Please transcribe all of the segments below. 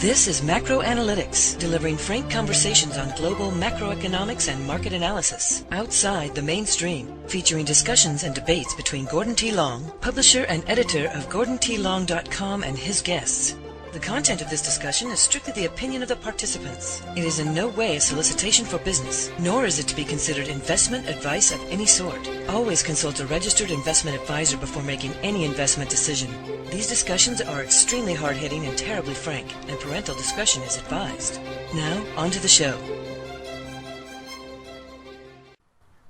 This is Macro Analytics, delivering frank conversations on global macroeconomics and market analysis, outside the mainstream, featuring discussions and debates between Gordon T. Long, publisher and editor of GordonTLong.com, and his guests. The content of this discussion is strictly the opinion of the participants. It is in no way a solicitation for business, nor is it to be considered investment advice of any sort. Always consult a registered investment advisor before making any investment decision. These discussions are extremely hard-hitting and terribly frank, and parental discretion is advised. Now, on to the show.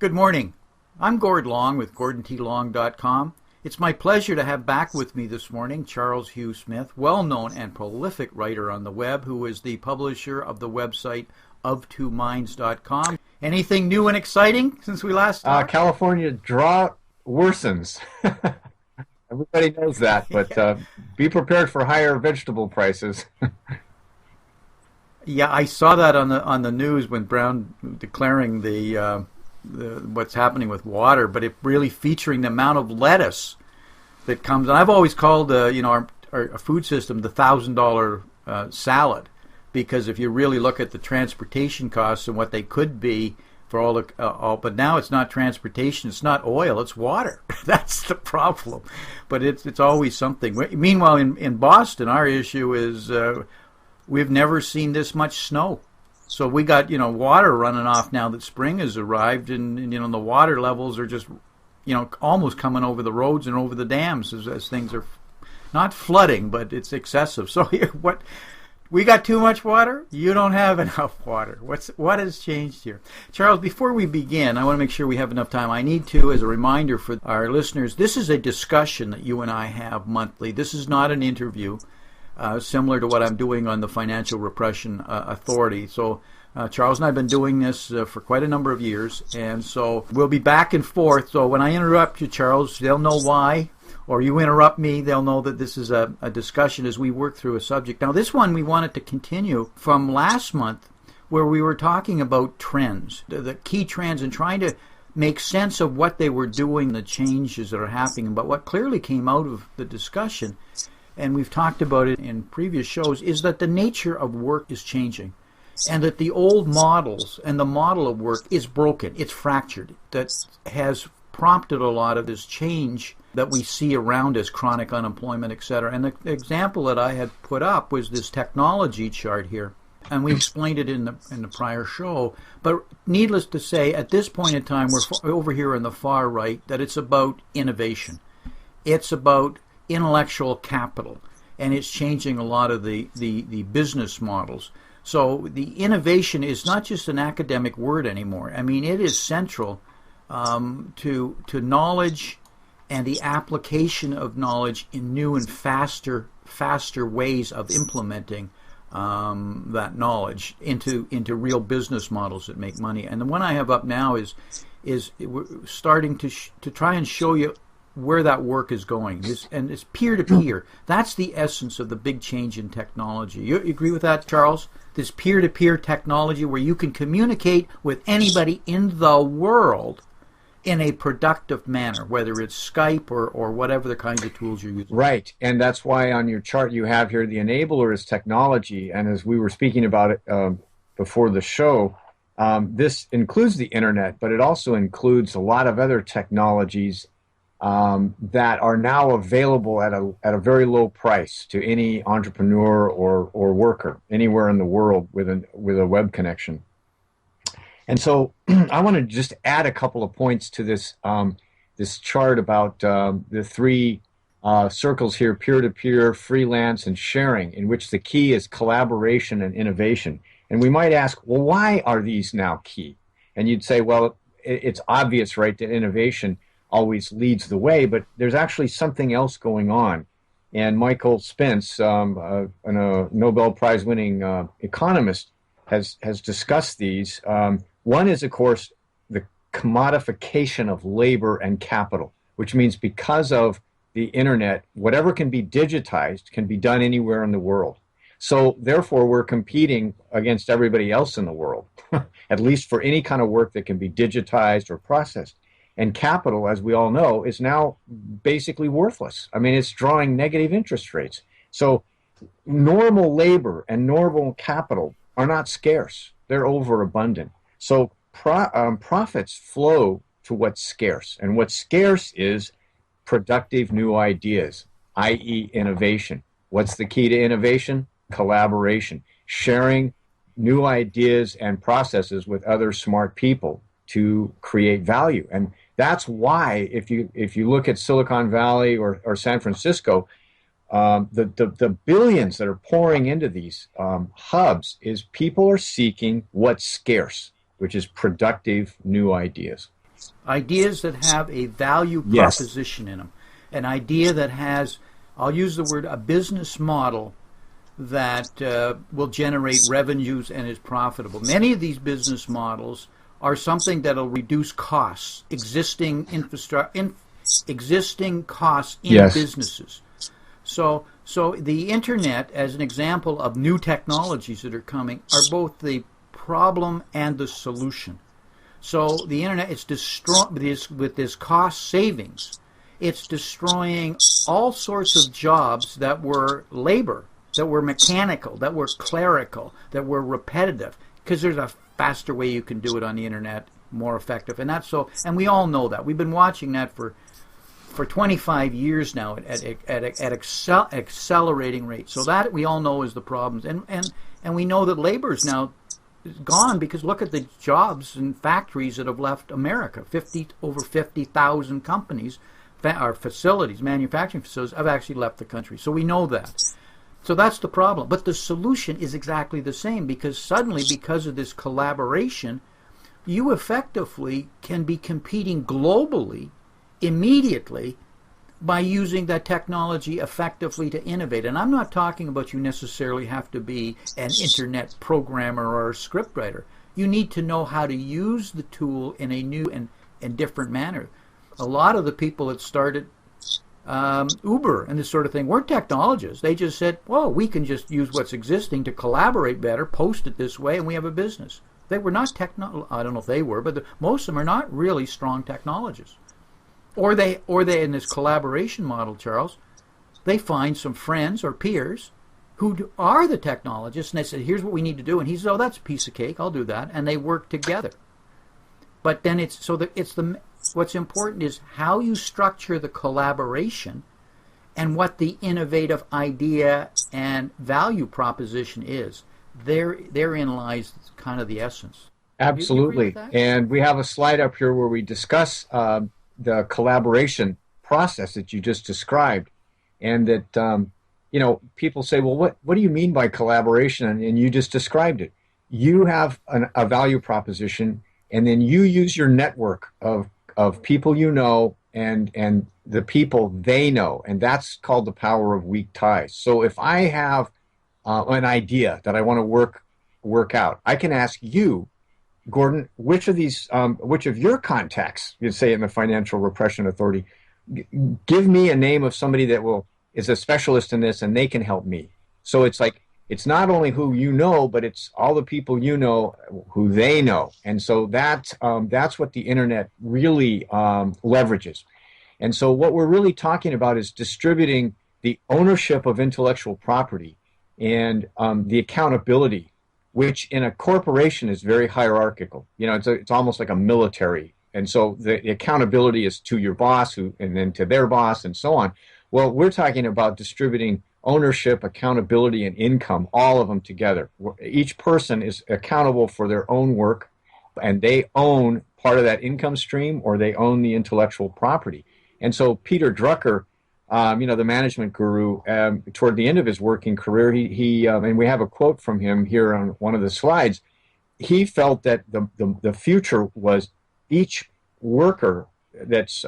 Good morning. I'm Gord Long with GordonTLong.com. It's my pleasure to have back with me this morning Charles Hugh Smith, well-known and prolific writer on the web, who is the publisher of the website of2minds.com. Anything new and exciting since we last talked? California drought worsens. Everybody knows that, but be prepared for higher vegetable prices. Yeah, I saw that on the news when Brown declaring the what's happening with water, but it really featuring the amount of lettuce that comes. And I've always called our food system the $1,000 salad, because if you really look at the transportation costs and what they could be for but now it's not transportation, it's not oil, it's water. That's the problem. But it's always something. Meanwhile, in Boston, our issue is we've never seen this much snow. So we got, water running off now that spring has arrived, and the water levels are just, almost coming over the roads and over the dams as things are not flooding, but it's excessive. So what? We got too much water? You don't have enough water. What has changed here? Charles, before we begin, I want to make sure we have enough time. I need to, as a reminder for our listeners, this is a discussion that you and I have monthly. This is not an interview. Similar to what I'm doing on the Financial Repression Authority. So Charles and I have been doing this for quite a number of years, and so we'll be back and forth. So when I interrupt you, Charles, they'll know why, or you interrupt me, they'll know that this is a discussion as we work through a subject. Now, this one we wanted to continue from last month, where we were talking about trends, the key trends, and trying to make sense of what they were doing, the changes that are happening. But what clearly came out of the discussion, and we've talked about it in previous shows, is that the nature of work is changing, and that the old models and the model of work is broken, it's fractured. That has prompted a lot of this change that we see around us, chronic unemployment, etc. And the example that I had put up was this technology chart here, and we explained it in the prior show. But needless to say, at this point in time, we're over here on the far right, that it's about innovation. It's about intellectual capital, and it's changing a lot of the business models. So the innovation is not just an academic word anymore. I mean, it is central to knowledge and the application of knowledge in new and faster ways of implementing that knowledge into real business models that make money. And the one I have up now is we're starting to try and show you where that work is going, and it's peer-to-peer. That's the essence of the big change in technology. You agree with that, Charles? This peer-to-peer technology where you can communicate with anybody in the world in a productive manner, whether it's Skype or whatever the kinds of tools you're using. Right, and that's why on your chart you have here the enabler is technology, and as we were speaking about it before the show, this includes the internet, but it also includes a lot of other technologies that are now available at a very low price to any entrepreneur or worker anywhere in the world with a web connection. And so I want to just add a couple of points to this chart about the three circles here: peer-to-peer, freelance, and sharing, in which the key is collaboration and innovation. And we might ask, well, why are these now key? And you'd say, well, it's obvious, right, that innovation always leads the way, but there's actually something else going on. And Michael Spence, a Nobel Prize-winning economist, has discussed these. One is, of course, the commodification of labor and capital, which means because of the internet, whatever can be digitized can be done anywhere in the world. So therefore, we're competing against everybody else in the world, at least for any kind of work that can be digitized or processed. And capital, as we all know, is now basically worthless. I mean, it's drawing negative interest rates. So normal labor and normal capital are not scarce. They're overabundant. So profits flow to what's scarce. And what's scarce is productive new ideas, i.e. innovation. What's the key to innovation? Collaboration, sharing new ideas and processes with other smart people to create value. And that's why if you look at Silicon Valley or San Francisco, the billions that are pouring into these hubs is people are seeking what's scarce, which is productive new ideas. Ideas that have a value Yes. proposition in them. An idea that has, I'll use the word, a business model that will generate revenues and is profitable. Many of these business models are something that'll reduce costs, existing infrastructure, existing costs in Yes. businesses. So the internet, as an example of new technologies that are coming, are both the problem and the solution. So the internet is with this cost savings. It's destroying all sorts of jobs that were labor, that were mechanical, that were clerical, that were repetitive, because there's a faster way you can do it on the internet, more effective. And that's so, and we all know that. We've been watching that for 25 years now at accelerating rates. So that we all know is the problems. And we know that labor is now gone because look at the jobs and factories that have left America. Over 50,000 companies or facilities, manufacturing facilities, have actually left the country. So we know that. So that's the problem. But the solution is exactly the same because suddenly, because of this collaboration, you effectively can be competing globally immediately by using that technology effectively to innovate. And I'm not talking about you necessarily have to be an internet programmer or a scriptwriter. You need to know how to use the tool in a new and different manner. A lot of the people that started Uber and this sort of thing weren't technologists. They just said, well, we can just use what's existing to collaborate better, post it this way, and we have a business. They were not I don't know if they were, but most of them are not really strong technologists. Or they in this collaboration model, Charles, they find some friends or peers who are the technologists, and they said, here's what we need to do. And he says, oh, that's a piece of cake, I'll do that. And they work together. But then what's important is how you structure the collaboration and what the innovative idea and value proposition is. Therein lies kind of the essence. Absolutely. And we have a slide up here where we discuss the collaboration process that you just described, and that people say, well, what do you mean by collaboration? And you just described it. You have a value proposition, and then you use your network of people you know and the people they know, and that's called the power of weak ties. So if I have an idea that I want to work out, I can ask you, Gordon, which of your contacts, you'd say in the Financial Repression Authority, give me a name of somebody that is a specialist in this and they can help me. So it's like, it's not only who you know, but it's all the people you know who they know. And so that's what the internet really leverages. And so what we're really talking about is distributing the ownership of intellectual property and the accountability, which in a corporation is very hierarchical. It's almost like a military. And so the accountability is to your boss and then to their boss and so on. Well, we're talking about distributing ownership, accountability, and income, all of them together. Each person is accountable for their own work, and they own part of that income stream or they own the intellectual property. And so Peter Drucker, the management guru, toward the end of his working career, he and we have a quote from him here on one of the slides. He felt that the future was each worker that's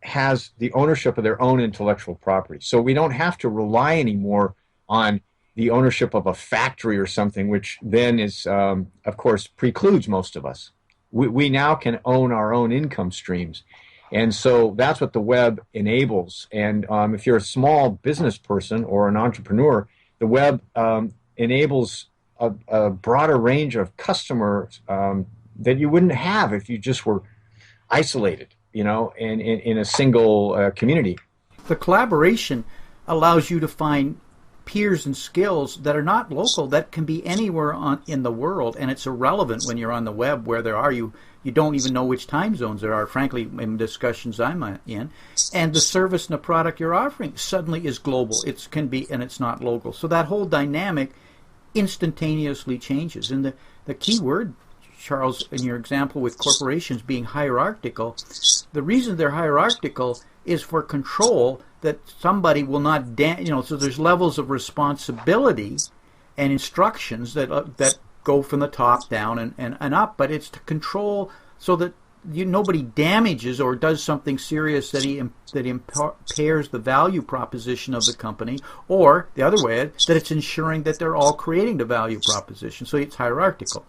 has the ownership of their own intellectual property. So we don't have to rely anymore on the ownership of a factory or something, which then is, of course, precludes most of us. We now can own our own income streams. And so that's what the web enables. And if you're a small business person or an entrepreneur, the web enables a broader range of customers that you wouldn't have if you just were isolated, in a single community. The collaboration allows you to find peers and skills that are not local, that can be anywhere in the world, and it's irrelevant when you're on the web where there are you don't even know which time zones there are, frankly, in discussions I'm in. And the service and the product you're offering suddenly is global. It can be, and it's not local. So that whole dynamic instantaneously changes. And the key word, Charles, in your example with corporations being hierarchical, the reason they're hierarchical is for control, that somebody will not, so there's levels of responsibility and instructions that go from the top down and up, but it's to control so that nobody damages or does something serious that impairs the value proposition of the company, or the other way, that it's ensuring that they're all creating the value proposition. So it's hierarchical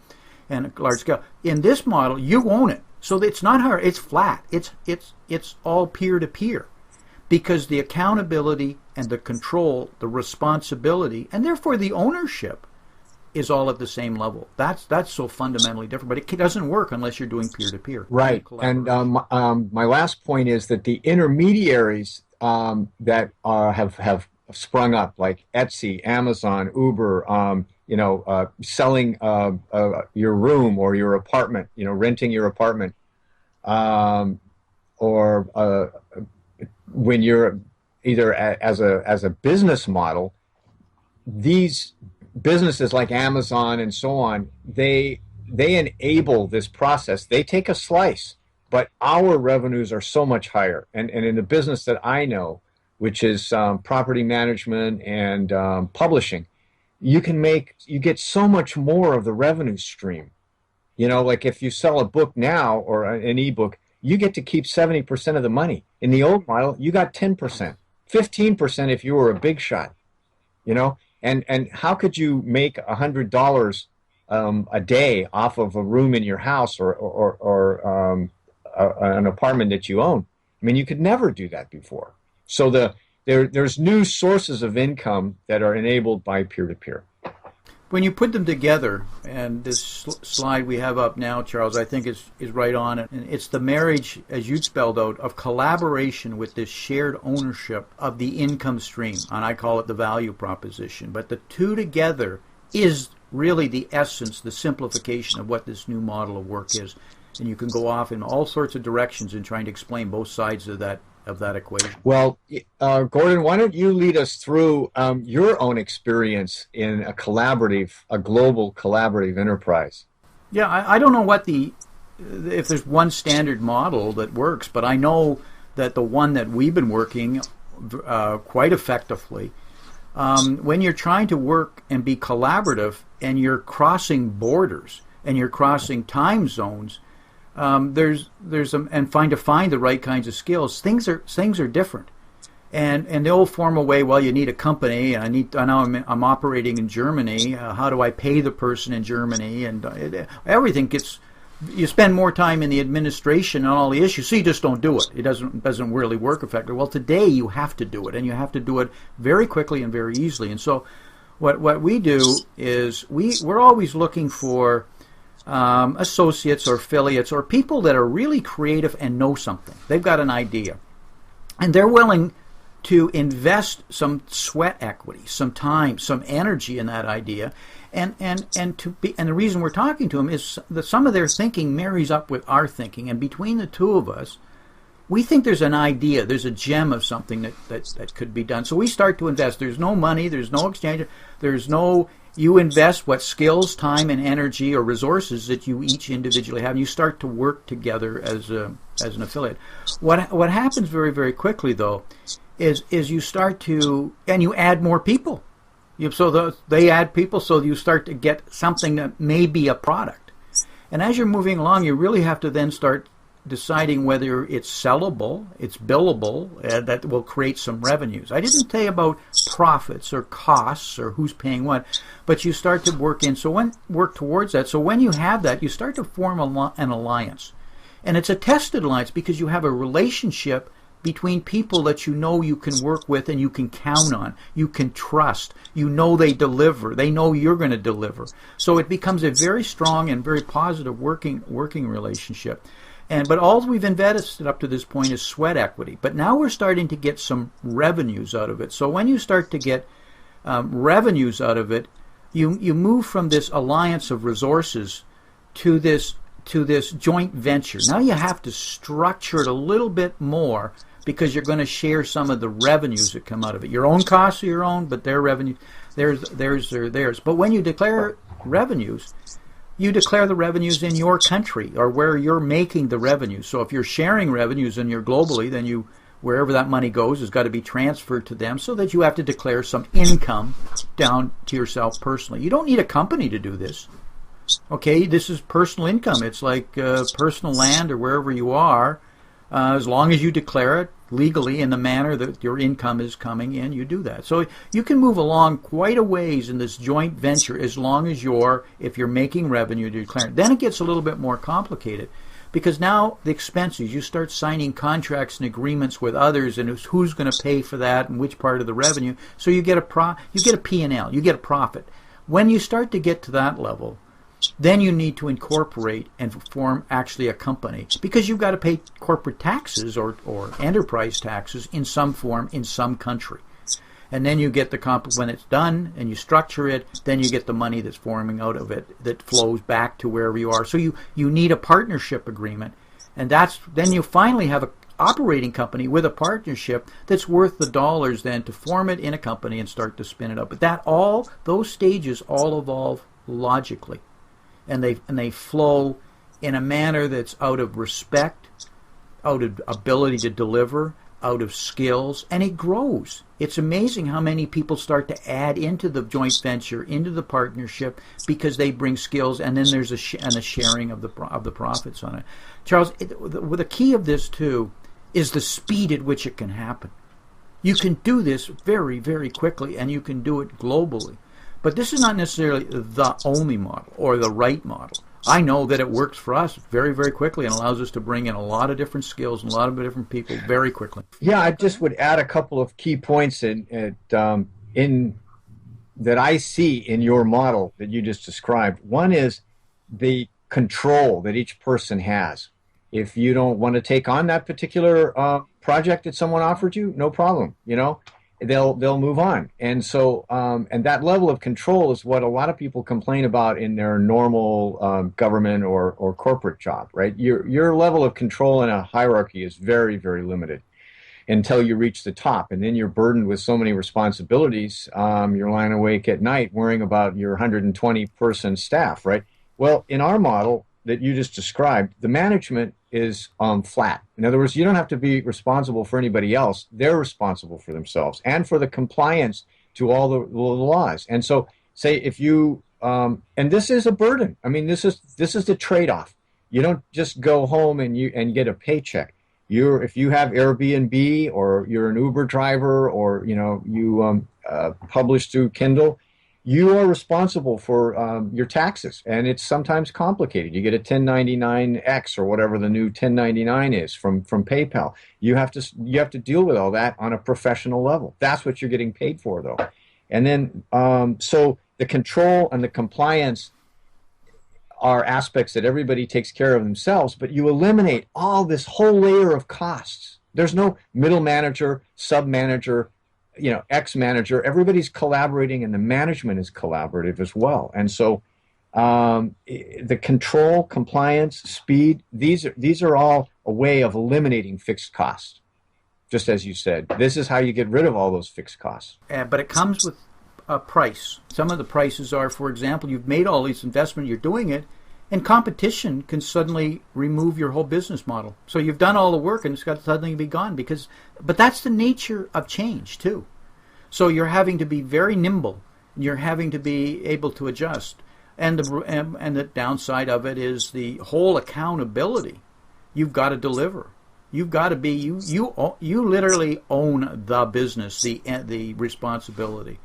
and large scale. In this model, you own it, so it's not hard. It's flat. It's all peer-to-peer, because the accountability and the control, the responsibility, and therefore the ownership is all at the same level. That's so fundamentally different, but it doesn't work unless you're doing peer-to-peer. Right. And my last point is that the intermediaries that have sprung up, like Etsy, Amazon, Uber, selling your room or your apartment, renting your apartment, or when you're either as a business model, these businesses like Amazon and so on, they enable this process. They take a slice, but our revenues are so much higher. And in the business that I know, which is property management and publishing, you get so much more of the revenue stream. Like if you sell a book now or an ebook, you get to keep 70% of the money. In the old model, you got 10%, 15% if you were a big shot, And how could you make $100 a day off of a room in your house or an apartment that you own? I mean, you could never do that before. So there's new sources of income that are enabled by peer-to-peer. When you put them together, and this slide we have up now, Charles, I think is right on it. And it's the marriage, as you spelled out, of collaboration with this shared ownership of the income stream, and I call it the value proposition. But the two together is really the essence, the simplification of what this new model of work is. And you can go off in all sorts of directions in trying to explain both sides of that equation. Well, Gordon, why don't you lead us through your own experience in a global collaborative enterprise? Yeah, I don't know if there's one standard model that works, but I know that the one that we've been working quite effectively, when you're trying to work and be collaborative and you're crossing borders and you're crossing time zones, and find the right kinds of skills. Things are different, and they'll form a way. Well, you need a company. I know I'm operating in Germany. How do I pay the person in Germany? And everything gets. You spend more time in the administration on all the issues, so you just don't do it. It doesn't really work effectively. Well, today you have to do it, and you have to do it very quickly and very easily. And so, what we do is we're always looking for associates or affiliates or people that are really creative and know something. They've got an idea, and they're willing to invest some sweat equity, some time, some energy in that idea, and the reason we're talking to them is that some of their thinking marries up with our thinking, and between the two of us, we think there's an idea, there's a gem of something that could be done. So we start to invest. There's no money, there's no exchange, you invest what skills, time, and energy or resources that you each individually have, and you start to work together as an affiliate. What happens very, very quickly, though, is you start to, and you add more people. They add people, so you start to get something that may be a product. And as you're moving along, you really have to then start deciding whether it's sellable, it's billable, that will create some revenues. I didn't say about profits or costs or who's paying what, but you start to work towards that. So when you have that, you start to form an alliance. And it's a tested alliance because you have a relationship between people that you can work with and you can count on, you can trust, they deliver, they know you're going to deliver. So it becomes a very strong and very positive working relationship. But all we've invested up to this point is sweat equity. But now we're starting to get some revenues out of it. So when you start to get revenues out of it, you move from this alliance of resources to this joint venture. Now you have to structure it a little bit more because you're going to share some of the revenues that come out of it. Your own costs are your own, but their revenue, theirs are theirs. But when you declare revenues, you declare the revenues in your country or where you're making the revenues. So if you're sharing revenues and you're globally, then wherever that money goes has got to be transferred to them, so that you have to declare some income down to yourself personally. You don't need a company to do this. Okay, this is personal income. It's like personal land or wherever you are. As long as you declare it legally in the manner that your income is coming in, you do that. So you can move along quite a ways in this joint venture as long as if you're making revenue, you declare it. Then it gets a little bit more complicated because now the expenses, you start signing contracts and agreements with others and who's going to pay for that and which part of the revenue. So you get a P&L, you get a profit. When you start to get to that level, then you need to incorporate and form actually a company because you've got to pay corporate taxes or enterprise taxes in some form in some country. And then you get when it's done and you structure it, then you get the money that's forming out of it that flows back to wherever you are. So you need a partnership agreement. And then you finally have an operating company with a partnership that's worth the dollars then to form it in a company and start to spin it up. But those stages all evolve logically. And they flow in a manner that's out of respect, out of ability to deliver, out of skills, and it grows. It's amazing how many people start to add into the joint venture, into the partnership, because they bring skills, and then there's a sharing of the profits on it. Charles, the key of this too is the speed at which it can happen. You can do this very, very quickly, and you can do it globally. But this is not necessarily the only model or the right model. I know that it works for us very, very quickly and allows us to bring in a lot of different skills and a lot of different people very quickly. Yeah, I just would add a couple of key points that I see in your model that you just described. One is the control that each person has. If you don't want to take on that particular project that someone offered you, no problem. They'll move on. And so and that level of control is what a lot of people complain about in their normal government or corporate job, right? Your level of control in a hierarchy is very, very limited until you reach the top, and then you're burdened with so many responsibilities. You're lying awake at night worrying about your 120 person staff, right? Well, in our model that you just described, the management is flat. In other words, you don't have to be responsible for anybody else. They're responsible for themselves and for the compliance to all the laws. And so, say if you and this is a burden. I mean, this is the trade-off. You don't just go home and get a paycheck. If you have Airbnb or you're an Uber driver or you publish through Kindle, you are responsible for your taxes, and it's sometimes complicated. You get a 1099-X or whatever the new 1099 is from PayPal. You have to deal with all that on a professional level. That's what you're getting paid for, though. And then so the control and the compliance are aspects that everybody takes care of themselves, but you eliminate all this whole layer of costs. There's no middle manager, sub-manager, ex-manager. Everybody's collaborating, and the management is collaborative as well. And so the control, compliance, speed, these are all a way of eliminating fixed costs. Just as you said, this is how you get rid of all those fixed costs. But it comes with a price. Some of the prices are, for example, you've made all these investments, you're doing it, and competition can suddenly remove your whole business model. So you've done all the work and it's got to suddenly be gone but that's the nature of change too. So you're having to be very nimble. You're having to be able to adjust. And the downside of it is the whole accountability. You've got to deliver. You've got to be, you literally own the business, the responsibility.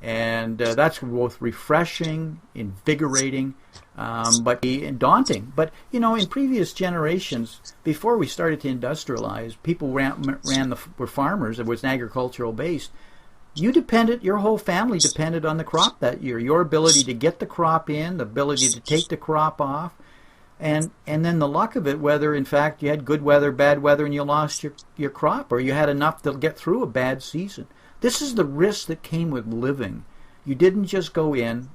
And that's both refreshing, invigorating, but daunting. But, in previous generations, before we started to industrialize, people were farmers. It was agricultural based. Your whole family depended on the crop that year. Your ability to get the crop in, the ability to take the crop off, and then the luck of it, whether in fact you had good weather, bad weather, and you lost your crop, or you had enough to get through a bad season. This is the risk that came with living You didn't just go in,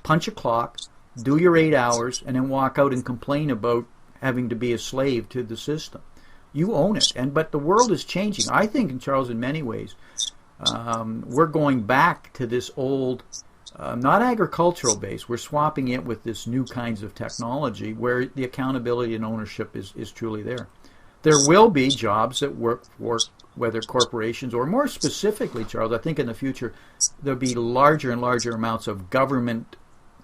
punch a clock, do your 8 hours, and then walk out and complain about having to be a slave to the system. You own it. But the world is changing. I think, Charles, in many ways, we're going back to this old, not agricultural base. We're swapping it with this new kinds of technology where the accountability and ownership is truly there. There will be jobs that work for whether corporations or more specifically, Charles, I think in the future there'll be larger and larger amounts of government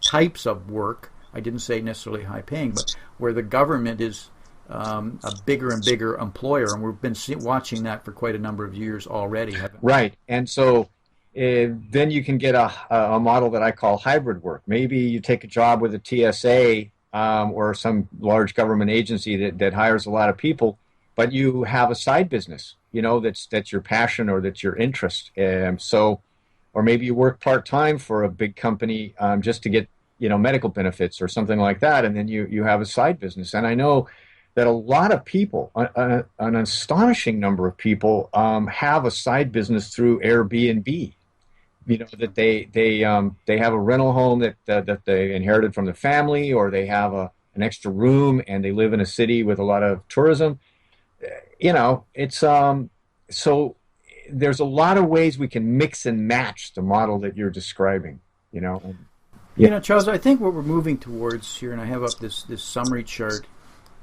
types of work. I didn't say necessarily high paying, but where the government is a bigger and bigger employer, and we've been watching that for quite a number of years already. Right, and so then you can get a model that I call hybrid work. Maybe you take a job with a TSA or some large government agency that hires a lot of people, but you have a side business, that's your passion or that's your interest. Or maybe you work part-time for a big company just to get, medical benefits or something like that, and then you have a side business. And I know that a lot of people, an astonishing number of people, have a side business through Airbnb. That they have a rental home that they inherited from the family, or they have an extra room and they live in a city with a lot of tourism. It's so there's a lot of ways we can mix and match the model that you're describing. Charles, I think what we're moving towards here, and I have up this summary chart,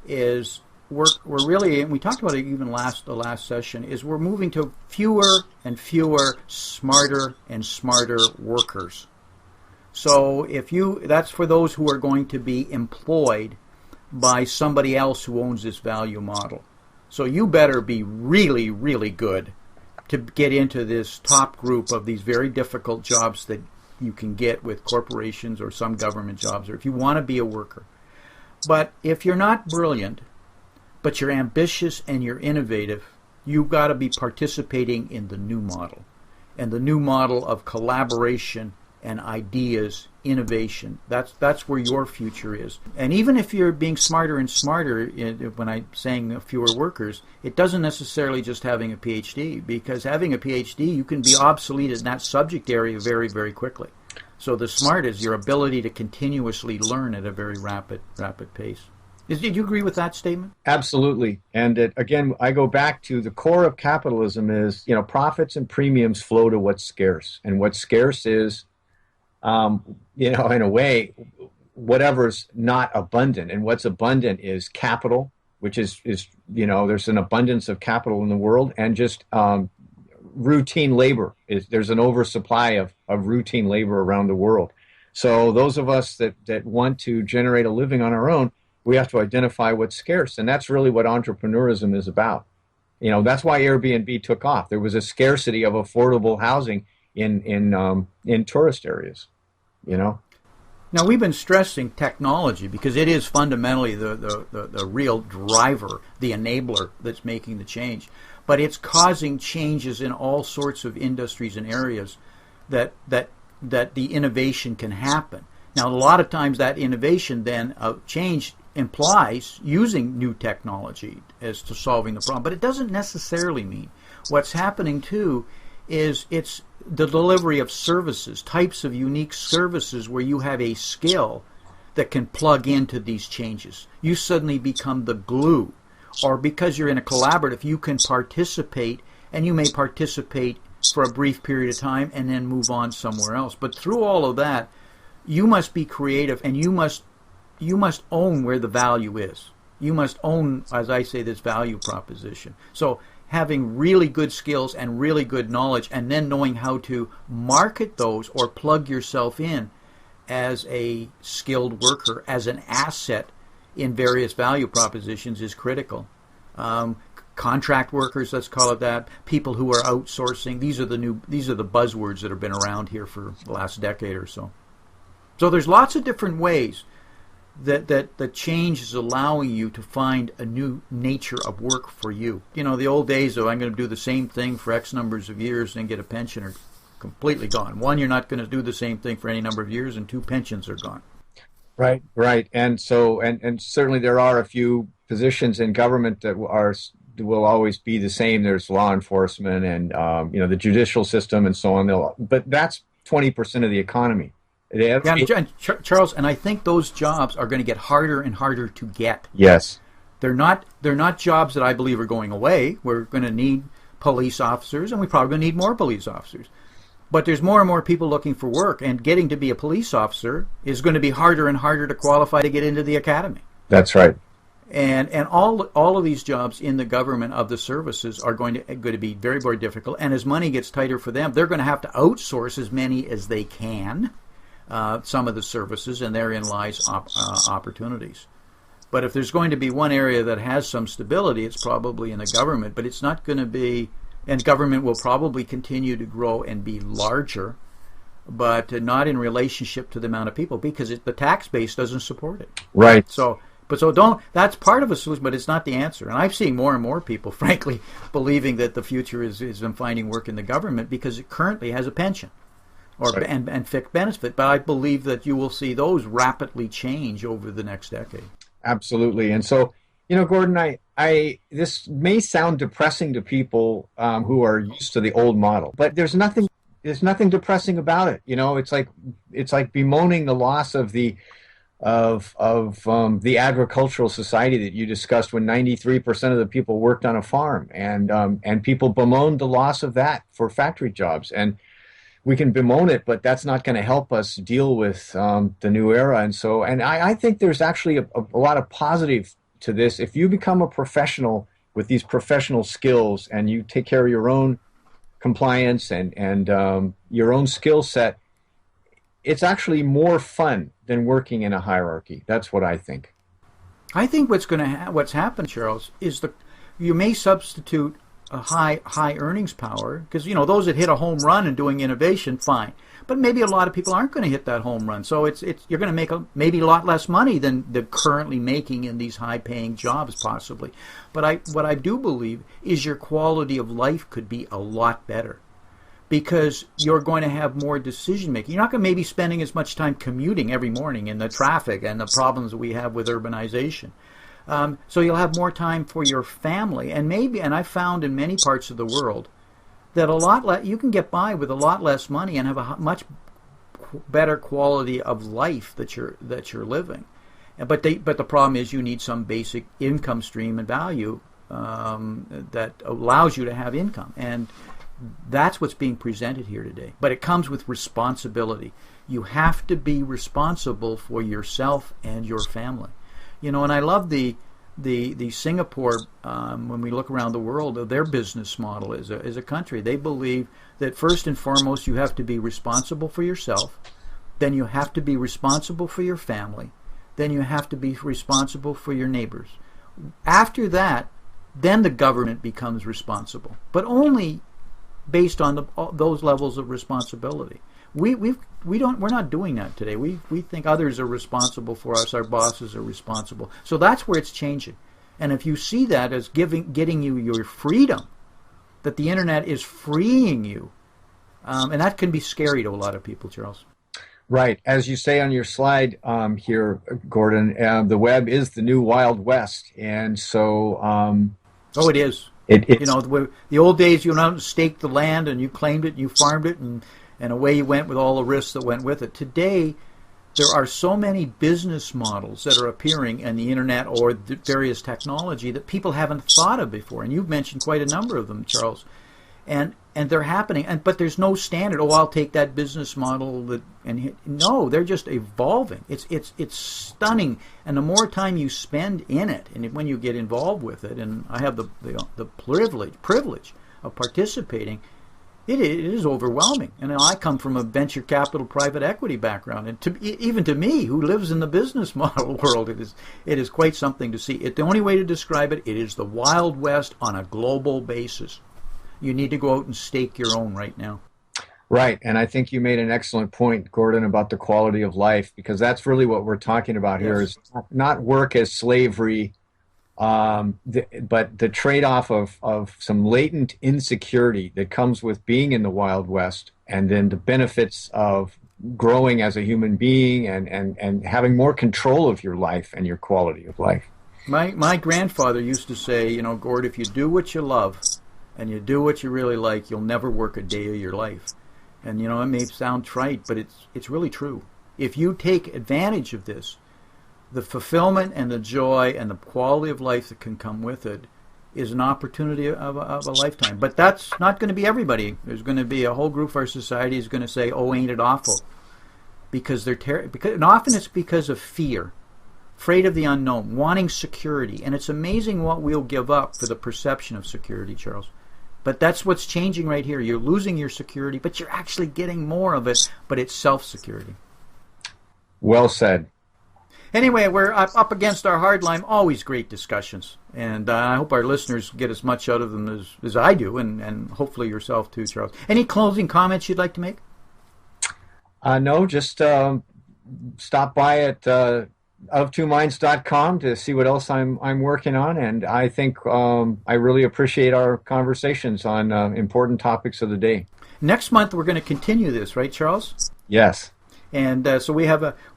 is we're really, and we talked about it even the last session, is we're moving to fewer and fewer smarter and smarter workers. So that's for those who are going to be employed by somebody else who owns this value model. So you better be really, really good to get into this top group of these very difficult jobs that you can get with corporations or some government jobs, or if you want to be a worker. But if you're not brilliant, but you're ambitious and you're innovative, you've got to be participating in the new model. And the new model of collaboration and ideas, innovation. That's where your future is. And even if you're being smarter and smarter, when I'm saying fewer workers, it doesn't necessarily just having a PhD, because having a PhD, you can be obsolete in that subject area very, very quickly. So the smart is your ability to continuously learn at a very rapid pace. Did you agree with that statement? Absolutely. And again, I go back to the core of capitalism is, profits and premiums flow to what's scarce. And what's scarce is, in a way, whatever's not abundant. And what's abundant is capital, which is there's an abundance of capital in the world, and just routine labor. There's an oversupply of routine labor around the world. So those of us that want to generate a living on our own, we have to identify what's scarce. And that's really what entrepreneurism is about. That's why Airbnb took off. There was a scarcity of affordable housing in tourist areas. Now, we've been stressing technology because it is fundamentally the real driver, the enabler that's making the change. But it's causing changes in all sorts of industries and areas that the innovation can happen. Now, a lot of times that innovation then change implies using new technology as to solving the problem. But it doesn't necessarily mean. What's happening, too, is it's the delivery of services, types of unique services where you have a skill that can plug into these changes. You suddenly become the glue. Or because you're in a collaborative, you can participate, and you may participate for a brief period of time and then move on somewhere else. But through all of that, you must be creative, and you must own where the value is. You must own, as I say, this value proposition. So having really good skills and really good knowledge, and then knowing how to market those or plug yourself in as a skilled worker, as an asset in various value propositions is critical. Contract workers, let's call it that, people who are outsourcing, these are the buzzwords that have been around here for the last decade or so. So there's lots of different ways that the change is allowing you to find a new nature of work for you. The old days of I'm going to do the same thing for X numbers of years and get a pension are completely gone. One, you're not going to do the same thing for any number of years, and two, pensions are gone. Right. And so, and certainly there are a few positions in government that will always be the same. There's law enforcement and, the judicial system and so on. But that's 20% of the economy. Yeah, and Charles, and I think those jobs are going to get harder and harder to get. Yes. They're not jobs that I believe are going away. We're going to need police officers, and we probably going to need more police officers. But there's more and more people looking for work, and getting to be a police officer is going to be harder and harder to qualify to get into the academy. That's right. And all of these jobs in the government of the services are going to be very, very difficult. And as money gets tighter for them, they're going to have to outsource as many as they can, some of the services, and therein lies opportunities. But if there's going to be one area that has some stability, it's probably in the government. But it's not going to be, and government will probably continue to grow and be larger, but not in relationship to the amount of people, because the tax base doesn't support it. Right. So that's part of a solution, but it's not the answer. And I've seen more and more people, frankly, believing that the future is in finding work in the government because it currently has a pension and fixed benefit. But I believe that you will see those rapidly change over the next decade. Absolutely. And so, Gordon, I this may sound depressing to people who are used to the old model, but there's nothing depressing about it. It's like bemoaning the loss of the agricultural society that you discussed when 93% of the people worked on a farm, and people bemoaned the loss of that for factory jobs. And we can bemoan it, but that's not going to help us deal with the new era. And I think there's actually a lot of positive to this. If you become a professional with these professional skills and you take care of your own compliance and your own skill set, it's actually more fun than working in a hierarchy. That's what I think. I think what's happened, Charles, is you may substitute a high earnings power, because those that hit a home run and doing innovation, fine. But maybe a lot of people aren't going to hit that home run, so you're going to make maybe a lot less money than they're currently making in these high-paying jobs, possibly. But what I do believe is your quality of life could be a lot better, because you're going to have more decision making. You're not going to maybe spending as much time commuting every morning in the traffic and the problems that we have with urbanization. So you'll have more time for your family, and I've found in many parts of the world that you can get by with a lot less money and have a much better quality of life that you're living. But the problem is you need some basic income stream and value that allows you to have income, and that's what's being presented here today. But it comes with responsibility. You have to be responsible for yourself and your family. And I love the Singapore, when we look around the world, their business model as a country. They believe that first and foremost you have to be responsible for yourself, then you have to be responsible for your family, then you have to be responsible for your neighbors. After that, then the government becomes responsible, but only based on those levels of responsibility. We're not doing that today. We think others are responsible for us. Our bosses are responsible. So that's where it's changing. And if you see that as getting you your freedom, that the internet is freeing you, and that can be scary to a lot of people, Charles. Right. As you say on your slide here, Gordon, the web is the new Wild West. And so... it is. The old days, you went out and staked the land and you claimed it and you farmed it and away you went with all the risks that went with it. Today, there are so many business models that are appearing in the internet or the various technology that people haven't thought of before. And you've mentioned quite a number of them, Charles. And they're happening. But there's no standard. I'll take that business model. No, they're just evolving. It's stunning. And the more time you spend in it, and when you get involved with it, and I have the privilege of participating, it is overwhelming. And I come from a venture capital private equity background, and even to me, who lives in the business model world, it is quite something to see. The only way to describe it is the Wild West on a global basis. You need to go out and stake your own right now. Right, and I think you made an excellent point, Gordon, about the quality of life, because that's really what we're talking about here, is not work as slavery, but the trade-off of some latent insecurity that comes with being in the Wild West, and then the benefits of growing as a human being and having more control of your life and your quality of life. My grandfather used to say, Gord, if you do what you love and you do what you really like, you'll never work a day of your life. And it may sound trite, but it's really true. If you take advantage of this, the fulfillment and the joy and the quality of life that can come with it is an opportunity of a lifetime. But that's not going to be everybody. There's going to be a whole group of our society is going to say, "Oh, ain't it awful?" Because and often it's because of fear, afraid of the unknown, wanting security. And it's amazing what we'll give up for the perception of security, Charles. But that's what's changing right here. You're losing your security, but you're actually getting more of it, but it's self-security. Well said. Anyway, we're up against our hard line. Always great discussions. And I hope our listeners get as much out of them as I do, and hopefully yourself too, Charles. Any closing comments you'd like to make? No, just stop by at of2minds.com to see what else I'm working on. And I think I really appreciate our conversations on important topics of the day. Next month, we're going to continue this, right, Charles? Yes. And so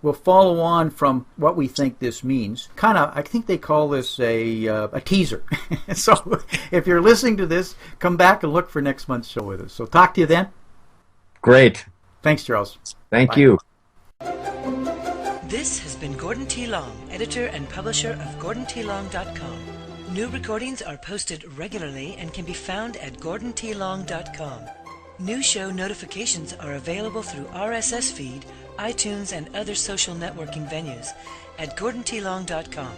we'll follow on from what we think this means. I think they call this a teaser. So if you're listening to this, come back and look for next month's show with us. So talk to you then. Great. Thanks, Charles. Thank Bye. you. This has been Gordon T. Long, editor and publisher of GordonTLong.com. New recordings are posted regularly and can be found at GordonTLong.com. New show notifications are available through RSS feed, iTunes, and other social networking venues at GordonTLong.com.